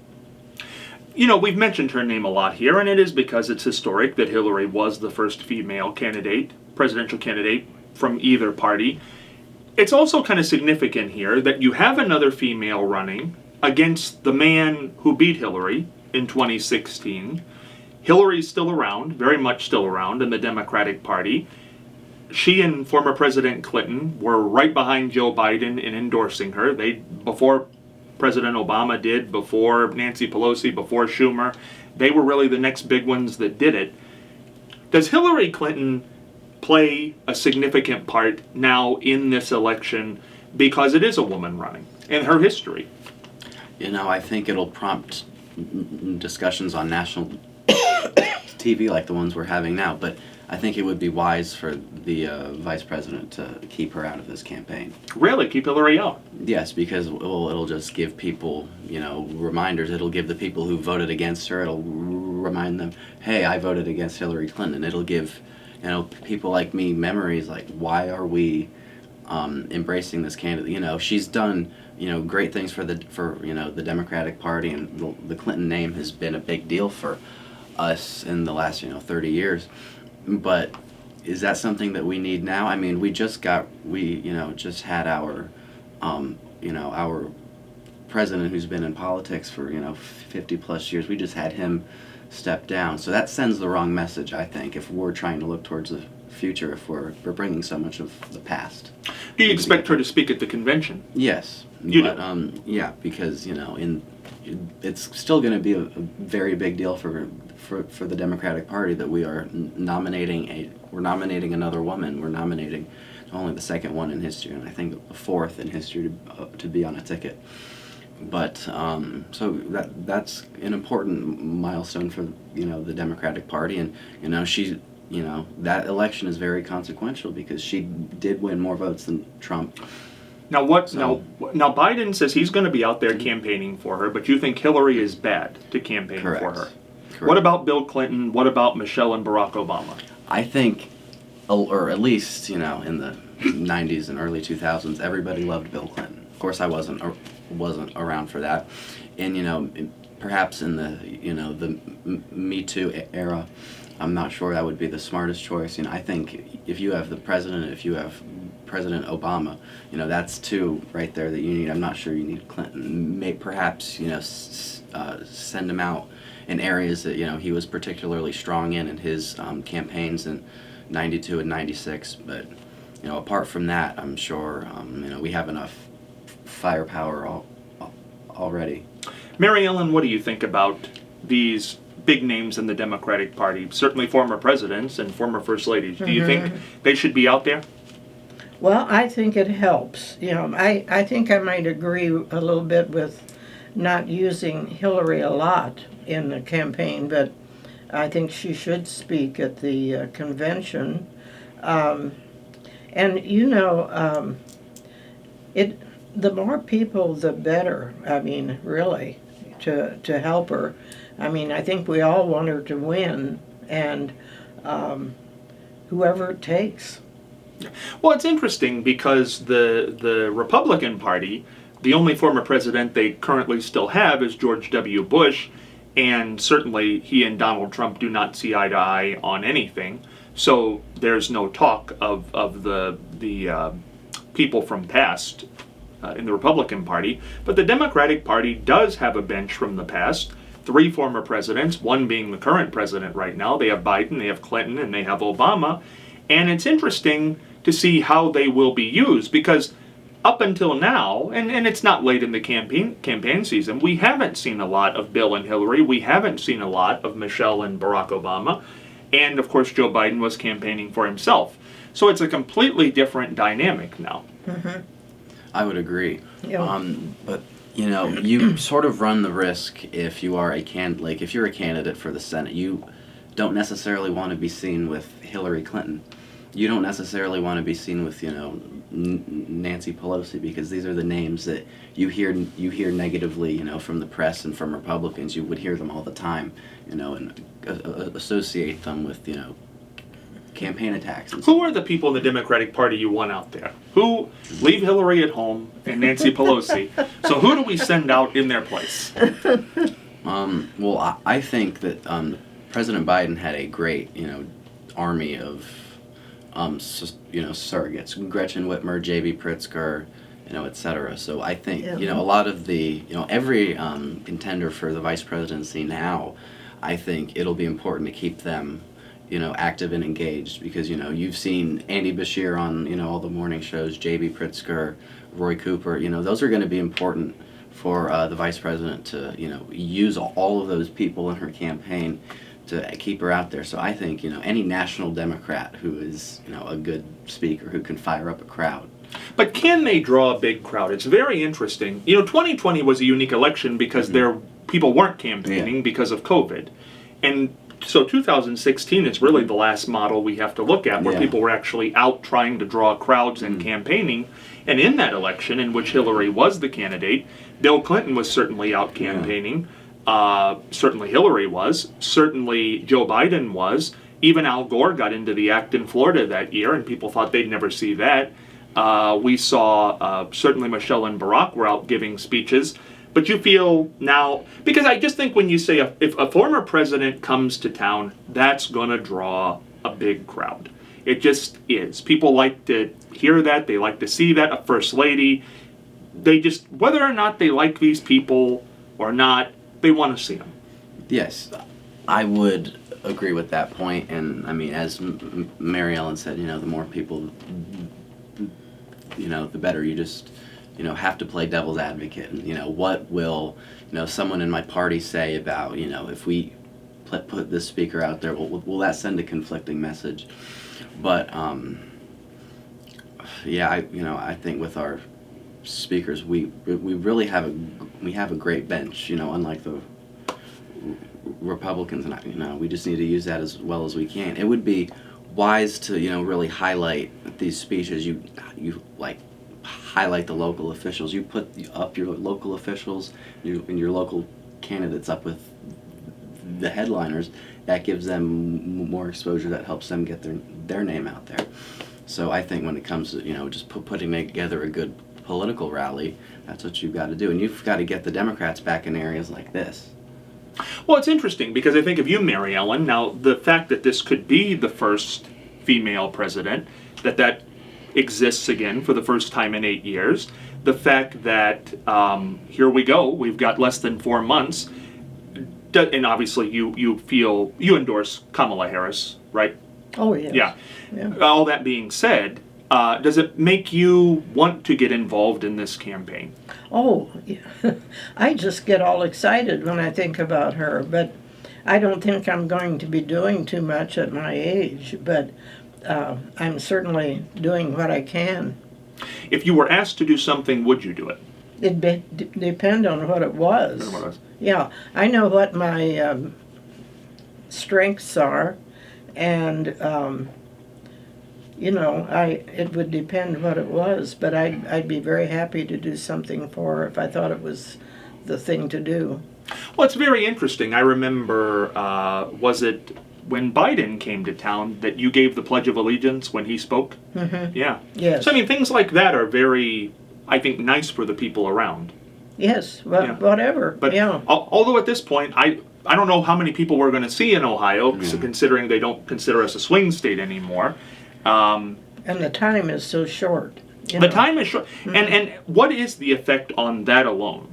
Speaker 1: We've mentioned her name a lot here, and it is because it's historic that Hillary was the first female presidential candidate from either party. It's also kind of significant here that you have another female running against the man who beat Hillary in 2016. Hillary's still around, very much still around in the Democratic Party. She and former President Clinton were right behind Joe Biden in endorsing her. Before President Obama did, before Nancy Pelosi, before Schumer, they were really the next big ones that did it. Does Hillary Clinton play a significant part now in this election because it is a woman running in her history?
Speaker 3: I think it'll prompt discussions on national TV like the ones we're having now, but I think it would be wise for the vice president to keep her out of this campaign.
Speaker 1: Really? Keep Hillary out?
Speaker 3: Yes, because it'll just give people, reminders. It'll give the people who voted against her, it'll remind them, hey, I voted against Hillary Clinton. It'll give, people like me memories like, why are we embracing this candidate? She's done, great things for the Democratic Party, and the Clinton name has been a big deal for us in the last, 30 years. But is that something that we need now? I mean, we just had our, our president who's been in politics for, 50 plus years. We just had him step down. So that sends the wrong message, I think, if we're trying to look towards the future, if we're bringing so much of the past.
Speaker 1: Do you expect her to speak at the convention?
Speaker 3: Yes. Yeah, because, it's still going to be a very big deal for the Democratic Party that we are nominating another woman. We're nominating only the second one in history, and I think the fourth in history to be on a ticket. But so that's an important milestone for the Democratic Party, and she that election is very consequential because she did win more votes than Trump.
Speaker 1: Now Now Biden says he's going to be out there campaigning for her, but you think Hillary is bad to campaign for her.
Speaker 3: Correct.
Speaker 1: What about Bill Clinton? What about Michelle and Barack Obama?
Speaker 3: I think, or at least in the 90s and early 2000s, everybody loved Bill Clinton. Of course, I wasn't around for that, and perhaps in the Me Too era, I'm not sure that would be the smartest choice. I think if you have the president, if you have President Obama, that's two right there that you need. I'm not sure you need Clinton. Perhaps send him out in areas that he was particularly strong in his campaigns in '92 and '96. But apart from that, I'm sure we have enough firepower already.
Speaker 1: Mary Ellen, what do you think about these big names in the Democratic Party? Certainly former presidents and former first ladies. Do you think they should be out there?
Speaker 2: Well, I think it helps. I think I might agree a little bit with not using Hillary a lot in the campaign, but I think she should speak at the convention. The more people, the better. I mean, really, to help her. I mean, I think we all want her to win, and whoever it takes.
Speaker 1: Well, it's interesting because the Republican Party, the only former president they currently still have is George W. Bush, and certainly he and Donald Trump do not see eye to eye on anything. So there's no talk of the people from past in the Republican Party. But the Democratic Party does have a bench from the past. 3 former presidents, one being the current president right now. They have Biden, they have Clinton, and they have Obama. And it's interesting to see how they will be used, because up until now, and it's not late in the campaign season, we haven't seen a lot of Bill and Hillary. We haven't seen a lot of Michelle and Barack Obama. And of course, Joe Biden was campaigning for himself. So it's a completely different dynamic now.
Speaker 2: Mm-hmm.
Speaker 3: I would agree.
Speaker 2: Yeah.
Speaker 3: But you sort of run the risk if you are if you're a candidate for the Senate, you don't necessarily want to be seen with Hillary Clinton. You don't necessarily want to be seen with Nancy Pelosi, because these are the names that you hear negatively from the press and from Republicans. You would hear them all the time, and associate them with campaign attacks. And
Speaker 1: Who are the people in the Democratic Party you want out there? Who leave Hillary at home and Nancy Pelosi? So who do we send out in their place?
Speaker 3: Well, I think that President Biden had a great army of surrogates: Gretchen Whitmer, J.B. Pritzker, etc. So I think a lot of the every contender for the vice presidency now, I think it'll be important to keep them active and engaged, because you've seen Andy Bashir on all the morning shows, J.B. Pritzker, Roy Cooper. Those are going to be important for the vice president to use all of those people in her campaign to keep her out there. So I think any national Democrat who is a good speaker, who can fire up a crowd.
Speaker 1: But can they draw a big crowd? It's very interesting. 2020 was a unique election because people weren't campaigning because of COVID, and so 2016 is really the last model we have to look at, where people were actually out trying to draw crowds and campaigning. And in that election, in which Hillary was the candidate, Bill Clinton was certainly out campaigning. Certainly Hillary was. Certainly Joe Biden was. Even Al Gore got into the act in Florida that year, and people thought they'd never see that. We saw certainly Michelle and Barack were out giving speeches. But you feel now, because I just think when you say if a former president comes to town, that's going to draw a big crowd. It just is. People like to hear that. They like to see that. A first lady. They just, whether or not they like these people or not, they want to see them.
Speaker 3: Yes, I would agree with that point. And I mean, as Mary Ellen said, the more people, the better. You just have to play devil's advocate. And, what will, someone in my party say about, if we put this speaker out there, will that send a conflicting message? But, I think with our speakers, we really have a great bench, unlike the Republicans, and we just need to use that as well as we can. It would be wise to, really highlight these speeches. You highlight the local officials. You put up your local officials and your local candidates up with the headliners. That gives them more exposure. That helps them get their name out there. So I think when it comes to just putting together a good political rally, that's what you've got to do. And you've got to get the Democrats back in areas like this.
Speaker 1: Well, it's interesting because I think of you, Mary Ellen. Now, the fact that this could be the first female president, that exists again for the first time in 8 years. The fact that here we go, we've got less than 4 months, and obviously you endorse Kamala Harris, right?
Speaker 2: Oh, yes.
Speaker 1: Yeah. All that being said, does it make you want to get involved in this campaign?
Speaker 2: Oh, yeah. I just get all excited when I think about her, but I don't think I'm going to be doing too much at my age, but I'm certainly doing what I can.
Speaker 1: If you were asked to do something, would you do it?
Speaker 2: It'd depend on what it was. Yeah, I know what my strengths are, and it would depend what it was. But I'd be very happy to do something for her if I thought it was the thing to do.
Speaker 1: Well, it's very interesting. I remember, was it when Biden came to town that you gave the Pledge of Allegiance when he spoke?
Speaker 2: Mm-hmm.
Speaker 1: Yeah.
Speaker 2: Yes.
Speaker 1: So, I mean, things like that are very, I think, nice for the people around.
Speaker 2: Yes, well, whatever.
Speaker 1: But
Speaker 2: yeah.
Speaker 1: although at this point, I don't know how many people we're going to see in Ohio,
Speaker 3: Yeah.
Speaker 1: considering they don't consider us a swing state anymore.
Speaker 2: And the time is so short.
Speaker 1: The
Speaker 2: know.
Speaker 1: time is short. And what is the effect on that alone?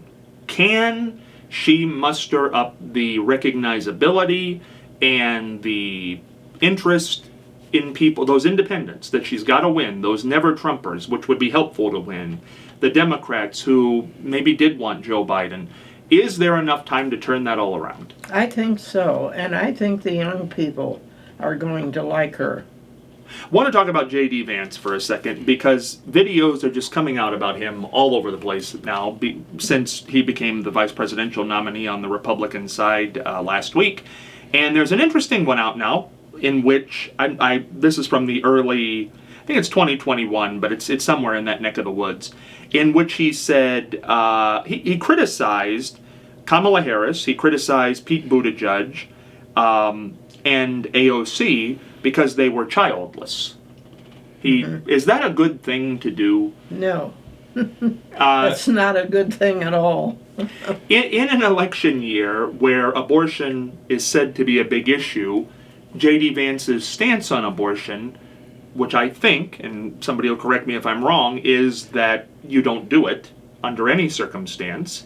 Speaker 1: Can she muster up the recognizability and the interest in people, those independents that she's got to win, those never-Trumpers, which would be helpful to win, the Democrats who maybe did want Joe Biden? Is there enough time to turn that all around?
Speaker 2: I think so, and I think the young people are going to like her.
Speaker 1: I want to talk about J.D. Vance for a second, because videos are just coming out about him all over the place now since he became the vice presidential nominee on the Republican side last week. And there's an interesting one out now in which, this is from the early, I think it's 2021, but it's somewhere in that neck of the woods, in which he said, he criticized Kamala Harris, he criticized Pete Buttigieg, and AOC because they were childless. Is that a good thing to do?
Speaker 2: No. That's not a good thing at all.
Speaker 1: In an election year where abortion is said to be a big issue, J.D. Vance's stance on abortion, which I think, and somebody will correct me if I'm wrong, is that you don't do it under any circumstance.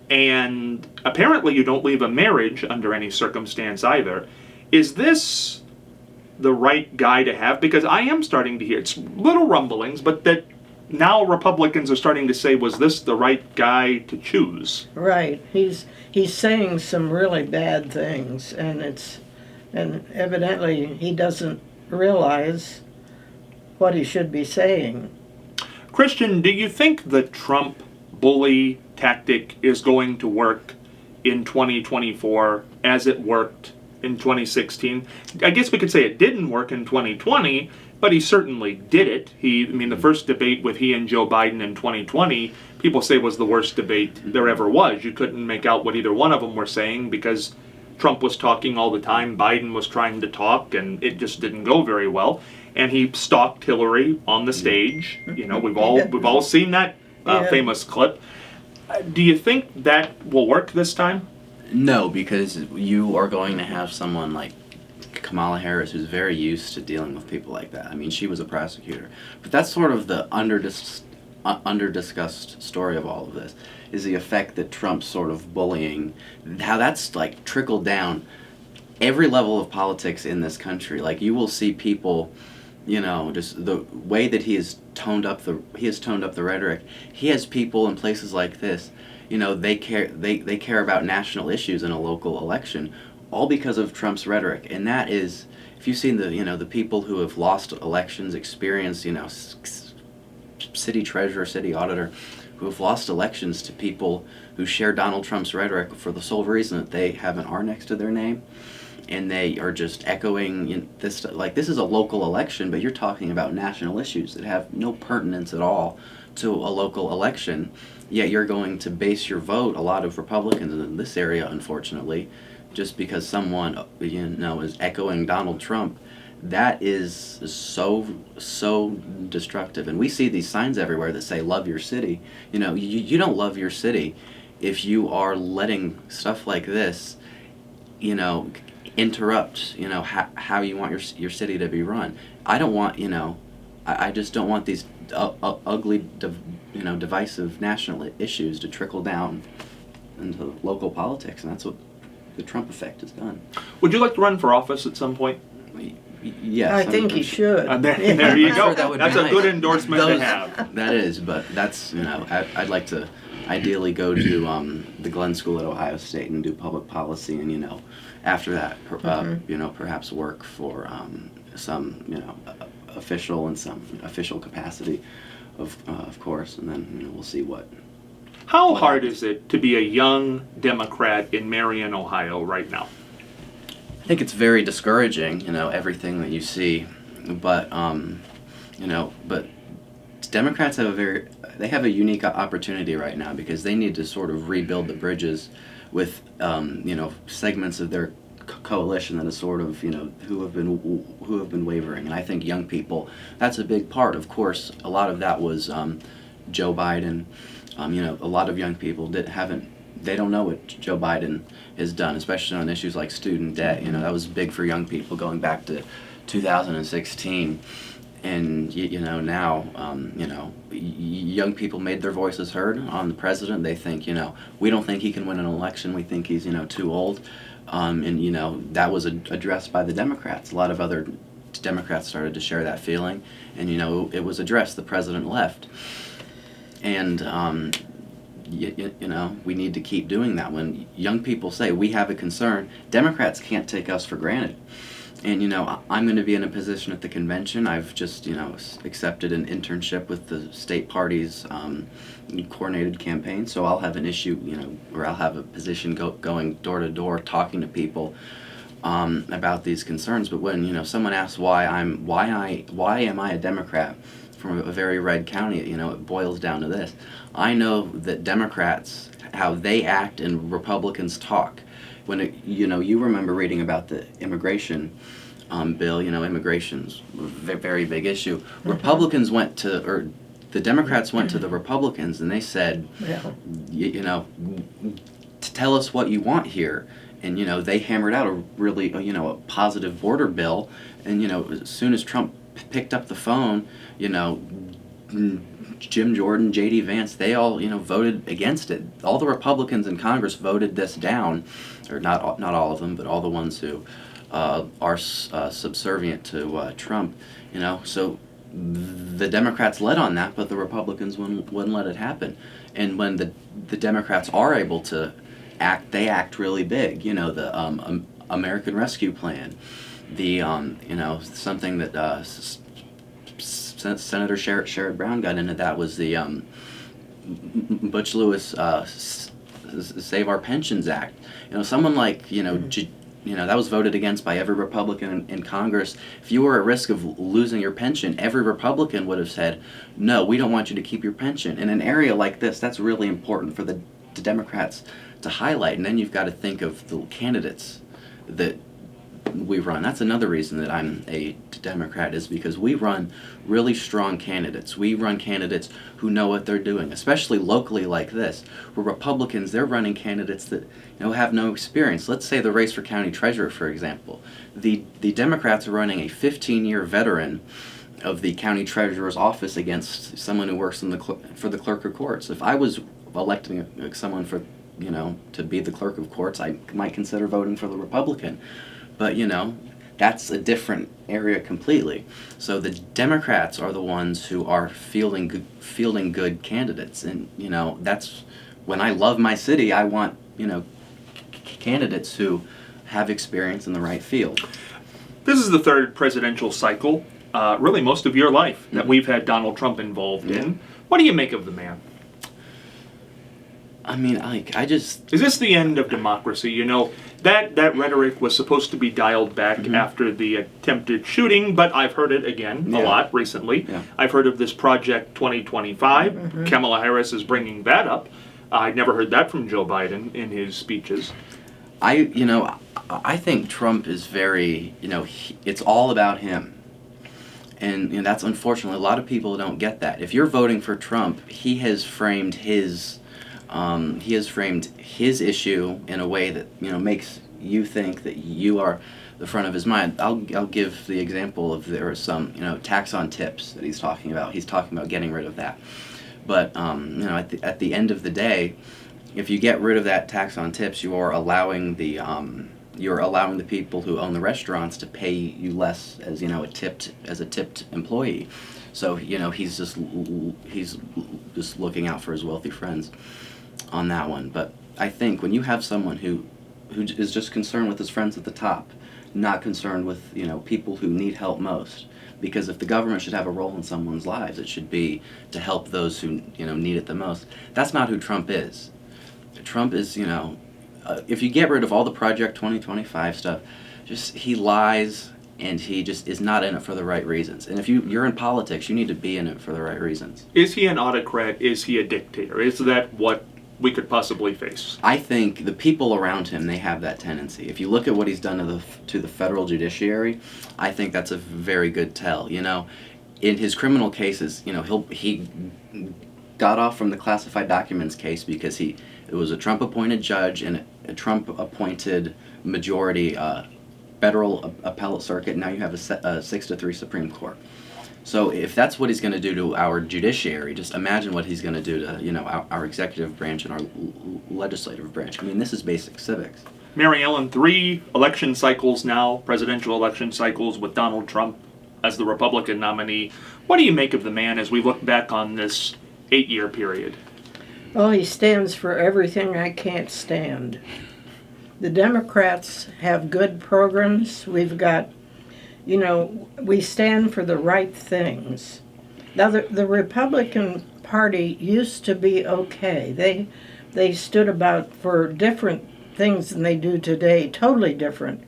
Speaker 1: And apparently you don't leave a marriage under any circumstance either. Is this the right guy to have? Because I am starting to hear, it's little rumblings, but that now Republicans are starting to say, was this the right guy to choose?
Speaker 2: Right. He's saying some really bad things, and evidently he doesn't realize what he should be saying.
Speaker 1: Christian, do you think the Trump bully tactic is going to work in 2024 as it worked in 2016? I guess we could say it didn't work in 2020, but he certainly did it. The first debate with he and Joe Biden in 2020, people say was the worst debate there ever was. You couldn't make out what either one of them were saying because Trump was talking all the time, Biden was trying to talk, and it just didn't go very well. And he stalked Hillary on the stage. We've all seen that famous clip. Do you think that will work this time?
Speaker 3: No, because you are going to have someone like Kamala Harris who's very used to dealing with people like that. I mean, she was a prosecutor. But that's sort of the under-discussed story of all of this, is the effect that Trump's sort of bullying, how that's like trickled down every level of politics in this country. Like, you will see people, just the way that he has toned up the rhetoric. He has people in places like this, they care about national issues in a local election, all because of Trump's rhetoric. And that is, if you've seen the people who have lost elections, experience, city treasurer, city auditor, who have lost elections to people who share Donald Trump's rhetoric for the sole reason that they have an R next to their name, and they are just echoing this. Like, this is a local election, but you're talking about national issues that have no pertinence at all to a local election, yet you're going to base your vote, a lot of Republicans in this area, unfortunately, just because someone is echoing Donald Trump. That is so destructive. And we see these signs everywhere that say love your city. You don't love your city if you are letting stuff like this interrupt how you want your city to be run. I don't want I just don't want these ugly divisive national issues to trickle down into local politics, and that's what the Trump effect has done.
Speaker 1: Would you like to run for office at some point?
Speaker 2: Yes, I think he should.
Speaker 1: There you go.
Speaker 3: Sure,
Speaker 1: that's a good endorsement to have.
Speaker 3: That is, but that's I'd like to ideally go to the Glenn School at Ohio State and do public policy, and after that, perhaps work for some official in some official capacity, of course, and then we'll see what.
Speaker 1: How hard is it to be a young Democrat in Marion, Ohio, right now?
Speaker 3: I think it's very discouraging, everything that you see, but but Democrats have a unique opportunity right now, because they need to sort of rebuild the bridges with segments of their coalition that is sort of who have been wavering, and I think young people, that's a big part. Of course, a lot of that was Joe Biden. A lot of young people haven't they don't know what Joe Biden has done, especially on issues like student debt. You know, that was big for young people going back to 2016. And you know, now you know, young people made their voices heard on the president. They think, you know, we don't think he can win an election. We think he's, you know, too old. And you know, that was addressed by the Democrats. A lot of other Democrats started to share that feeling, and you know, it was addressed. The president left, and you know, we need to keep doing that. When young people say we have a concern, Democrats can't take us for granted. And, you know, I'm going to be in a position at the convention. I've just, you know, accepted an internship with the state party's coordinated campaign. So I'll have an issue, you know, or I'll have a position going door to door talking to people about these concerns. But when, you know, someone asks why am I a Democrat from a very red county, you know, it boils down to this. I know that Democrats, how they act and Republicans talk. When it, you know, you remember reading about the immigration bill. You know, immigration's a very big issue. Republicans went to, or the Democrats went to the Republicans, and they said, you know, tell us what you want here. And you know, they hammered out a really, you know, a positive border bill. And you know, as soon as Trump picked up the phone, you know, Jim Jordan, J.D. Vance, they all, you know, voted against it. All the Republicans in Congress voted this down, or not all of them, but all the ones who are subservient to Trump. You know, so the Democrats led on that, but the Republicans wouldn't let it happen. And when the Democrats are able to act, they act really big. You know, the American Rescue Plan, the you know, something that Senator Sherrod Brown got into, that was the Butch Lewis Save Our Pensions Act. You know, someone like, you know, you know, that was voted against by every Republican in Congress. If you were at risk of losing your pension, every Republican would have said, no, we don't want you to keep your pension. In an area like this, that's really important for the Democrats to highlight. And then you've got to think of the candidates that we run. That's another reason that I'm a Democrat, is because we run really strong candidates. We run candidates who know what they're doing, especially locally like this, where Republicans, they're running candidates that, you know, have no experience. Let's say the race for county treasurer, for example. The Democrats are running a 15-year veteran of the county treasurer's office against someone who works in for the clerk of courts. If I was electing someone for, you know, to be the clerk of courts, I might consider voting for the Republican. But, you know, that's a different area completely. So the Democrats are the ones who are fielding good candidates. And, you know, that's when I love my city, I want, you know, candidates who have experience in the right field.
Speaker 1: This is the third presidential cycle, really most of your life, that we've had Donald Trump involved in. What do you make of the man?
Speaker 3: I mean, I just...
Speaker 1: Is this the end of democracy? You know, that rhetoric was supposed to be dialed back after the attempted shooting, but I've heard it again a lot recently. Yeah. I've heard of this Project 2025. Kamala Harris is bringing that up. I'd never heard that from Joe Biden in his speeches.
Speaker 3: I think Trump is very, you know, it's all about him. And, you know, that's unfortunately, a lot of people don't get that. If you're voting for Trump, he has framed his issue in a way that, you know, makes you think that you are the front of his mind. I'll give the example of, there are some, you know, tax on tips that he's talking about. He's talking about getting rid of that. But you know, at the end of the day, if you get rid of that tax on tips, you are allowing the people who own the restaurants to pay you less as, you know, a tipped employee. So, you know, he's just looking out for his wealthy friends on that one. But I think when you have someone who is just concerned with his friends at the top, not concerned with, you know, people who need help most, because if the government should have a role in someone's lives, it should be to help those who, you know, need it the most. That's not who Trump is. Trump is, you know, if you get rid of all the Project 2025 stuff, just he lies, and he just is not in it for the right reasons. And if you're in politics, you need to be in it for the right reasons.
Speaker 1: Is he an autocrat? Is he a dictator? Is that what we could possibly face?
Speaker 3: I think the people around him, they have that tendency. If you look at what he's done to the federal judiciary, I think that's a very good tell. You know, in his criminal cases, you know, he got off from the classified documents case because he It was a Trump-appointed judge and a Trump-appointed majority federal appellate circuit. Now you have a 6-3 Supreme Court. So if that's what he's going to do to our judiciary, just imagine what he's going to do to, our executive branch and our legislative branch. I mean, this is basic civics.
Speaker 1: Mary Ellen, 3 election cycles now, presidential election cycles with Donald Trump as the Republican nominee. What do you make of the man as we look back on this 8-year period?
Speaker 2: Well, he stands for everything I can't stand. The Democrats have good programs. We've got, we stand for the right things. Now, the Republican Party used to be okay. They stood about for different things than they do today, totally different.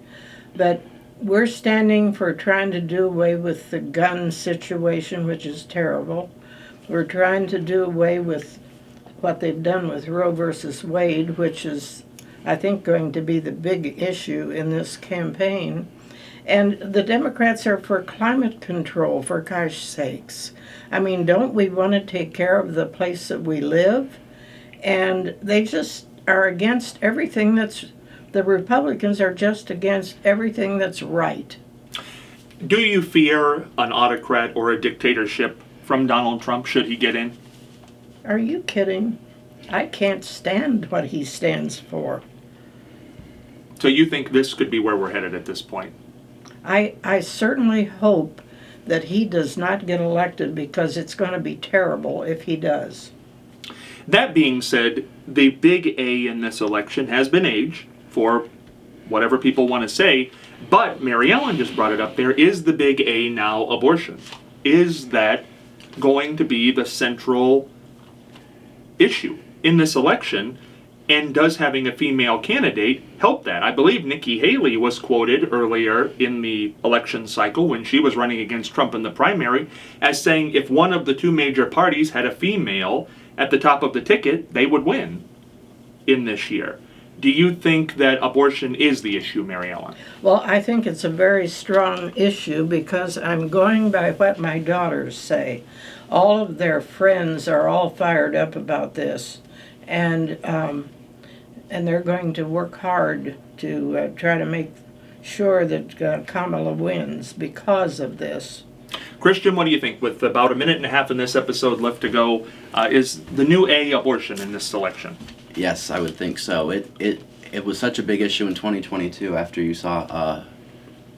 Speaker 2: But we're standing for trying to do away with the gun situation, which is terrible. We're trying to do away with what they've done with Roe versus Wade, which is, I think, going to be the big issue in this campaign. And the Democrats are for climate control, for gosh sakes. I mean, don't we want to take care of the place that we live? And they just are against everything the Republicans are just against everything that's right.
Speaker 1: Do you fear an autocrat or a dictatorship from Donald Trump should he get in?
Speaker 2: Are you kidding? I can't stand what he stands for.
Speaker 1: So you think this could be where we're headed at this point?
Speaker 2: I certainly hope that he does not get elected, because it's going to be terrible if he does.
Speaker 1: That being said, the big A in this election has been age, for whatever people want to say, but Mary Ellen just brought it up. There is the big A now, abortion. Is that going to be the central issue in this election? And does having a female candidate help that? I believe Nikki Haley was quoted earlier in the election cycle when she was running against Trump in the primary as saying if one of the 2 major parties had a female at the top of the ticket, they would win in this year. Do you think that abortion is the issue, Mary Ellen?
Speaker 2: Well, I think it's a very strong issue, because I'm going by what my daughters say. All of their friends are all fired up about this, and they're going to work hard to try to make sure that Kamala wins because of this.
Speaker 1: Christian, what do you think? With about a minute and a half in this episode left to go, is the new A abortion in this election?
Speaker 3: Yes, I would think so. It was such a big issue in 2022 after you saw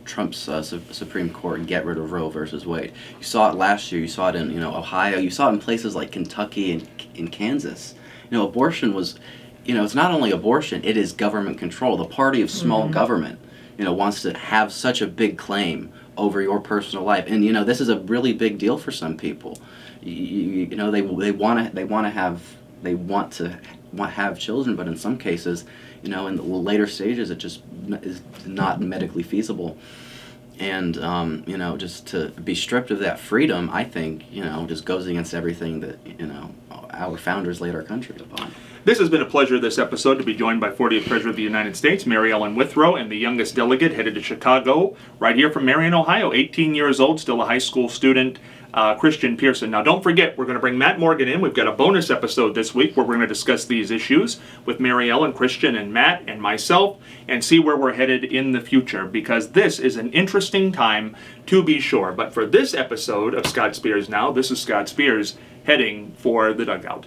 Speaker 3: Trump's Supreme Court get rid of Roe versus Wade. You saw it last year. You saw it in Ohio. You saw it in places like Kentucky and in Kansas. Abortion was, it's not only abortion. It is government control. The party of small government, wants to have such a big claim over your personal life, and this is a really big deal for some people. They want to have children, but in some cases, in the later stages, it just is not medically feasible. And just to be stripped of that freedom, I think, just goes against everything that our founders laid our country upon.
Speaker 1: This has been a pleasure this episode to be joined by 40th President of the United States, Mary Ellen Withrow, and the youngest delegate headed to Chicago, right here from Marion, Ohio, 18 years old, still a high school student, Christian Pearson. Now, don't forget, we're going to bring Matt Morgan in. We've got a bonus episode this week where we're going to discuss these issues with Mary Ellen, Christian, and Matt, and myself, and see where we're headed in the future, because this is an interesting time to be sure. But for this episode of Scott Spears Now, this is Scott Spears heading for the dugout.